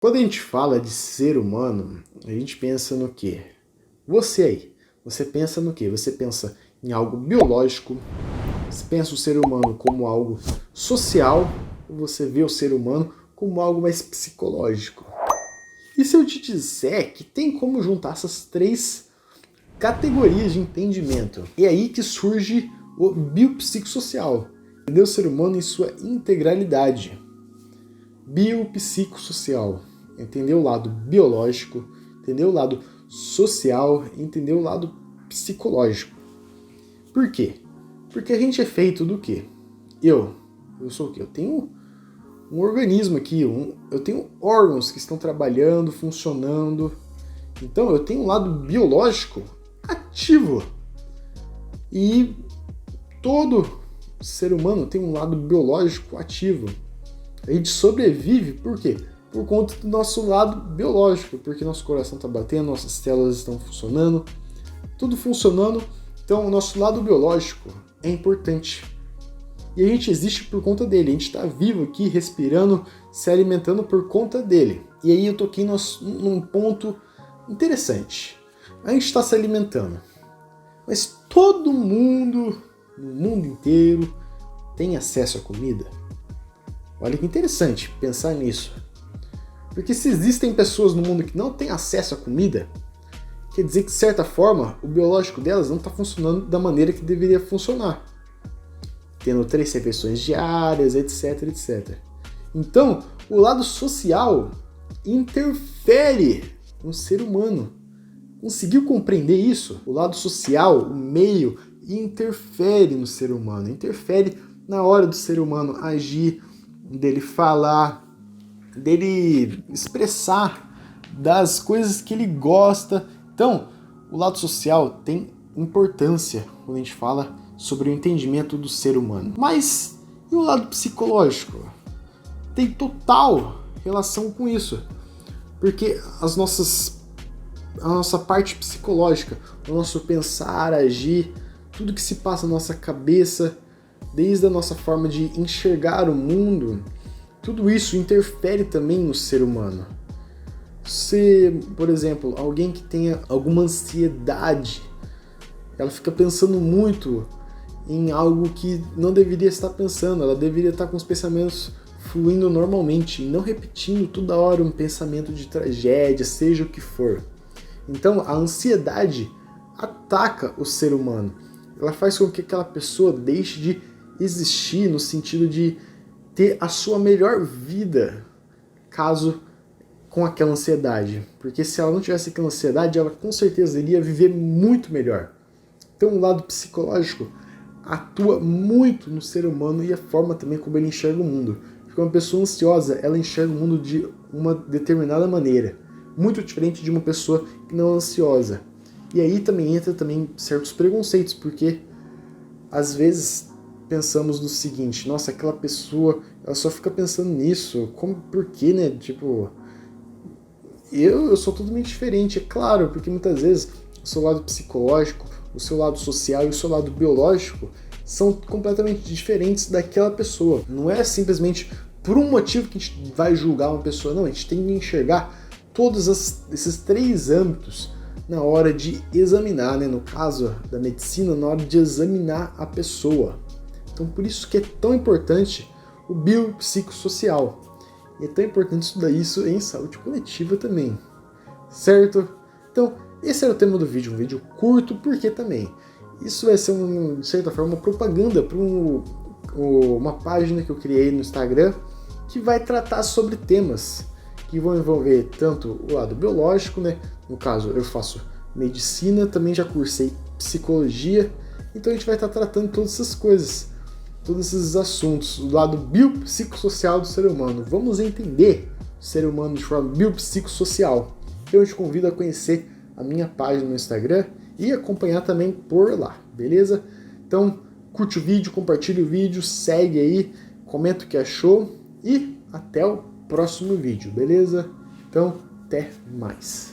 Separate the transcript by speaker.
Speaker 1: Quando a gente fala de ser humano, a gente pensa no quê? Você aí, você pensa no quê? Você pensa em algo biológico, você pensa o ser humano como algo social, ou você vê o ser humano como algo mais psicológico? E se eu te disser que tem como juntar essas três categorias de entendimento? É aí que surge o biopsicossocial, entender o ser humano em sua integralidade. Biopsicossocial, entender o lado biológico, entender o lado social, entender o lado psicológico. Por quê? Porque a gente é feito do quê? Eu sou o quê? Eu tenho um organismo aqui, eu tenho órgãos que estão trabalhando, funcionando. Então eu tenho um lado biológico ativo. E todo ser humano tem um lado biológico ativo. A gente sobrevive por quê? Por conta do nosso lado biológico, porque nosso coração está batendo, nossas células estão funcionando, tudo funcionando. Então o nosso lado biológico é importante. E a gente existe por conta dele, a gente está vivo aqui, respirando, se alimentando por conta dele. E aí eu toquei num ponto interessante. A gente está se alimentando, mas todo mundo, no mundo inteiro, tem acesso à comida? Olha que interessante pensar nisso. Porque se existem pessoas no mundo que não têm acesso à comida, quer dizer que, de certa forma, o biológico delas não está funcionando da maneira que deveria funcionar. Tendo 3 refeições diárias, etc, etc. Então, o lado social interfere no ser humano. Conseguiu compreender isso? O lado social, o meio, interfere no ser humano. Interfere na hora do ser humano agir, dele falar, dele expressar das coisas que ele gosta. Então, o lado social tem importância quando a gente fala sobre o entendimento do ser humano. Mas e o lado psicológico? Tem total relação com isso. Porque a nossa parte psicológica, o nosso pensar, agir, tudo que se passa na nossa cabeça, desde a nossa forma de enxergar o mundo, tudo isso interfere também no ser humano. Se, por exemplo, alguém que tenha alguma ansiedade, ela fica pensando muito em algo que não deveria estar pensando, ela deveria estar com os pensamentos fluindo normalmente, e não repetindo toda hora um pensamento de tragédia, seja o que for. Então, a ansiedade ataca o ser humano. Ela faz com que aquela pessoa deixe de existir no sentido de ter a sua melhor vida caso com aquela ansiedade. Porque se ela não tivesse aquela ansiedade, ela com certeza iria viver muito melhor. Então o lado psicológico atua muito no ser humano e a forma também como ele enxerga o mundo. Porque uma pessoa ansiosa, ela enxerga o mundo de uma determinada maneira, muito diferente de uma pessoa que não é ansiosa. E aí também entra certos preconceitos, porque às vezes pensamos no seguinte: nossa, aquela pessoa, ela só fica pensando nisso, por quê, né? Tipo, eu sou totalmente diferente, é claro, porque muitas vezes o seu lado psicológico, o seu lado social e o seu lado biológico são completamente diferentes daquela pessoa. Não é simplesmente por um motivo que a gente vai julgar uma pessoa, não, a gente tem que enxergar todos esses 3 âmbitos na hora de examinar, né? No caso da medicina, na hora de examinar a pessoa. Então por isso que é tão importante o biopsicossocial. E é tão importante estudar isso em saúde coletiva também. Certo? Então, esse era o tema do vídeo, um vídeo curto, porque também isso vai ser, de certa forma, uma propaganda para uma página que eu criei no Instagram que vai tratar sobre temas que vão envolver tanto o lado biológico, né? No caso, eu faço medicina, também já cursei psicologia, então a gente vai estar tratando todas essas coisas, todos esses assuntos, o lado biopsicossocial do ser humano. Vamos entender o ser humano de forma biopsicossocial. Eu te convido a conhecer a minha página no Instagram e acompanhar também por lá, beleza? Então, curte o vídeo, compartilha o vídeo, segue aí, comenta o que achou e até o próximo vídeo, beleza? Então, até mais.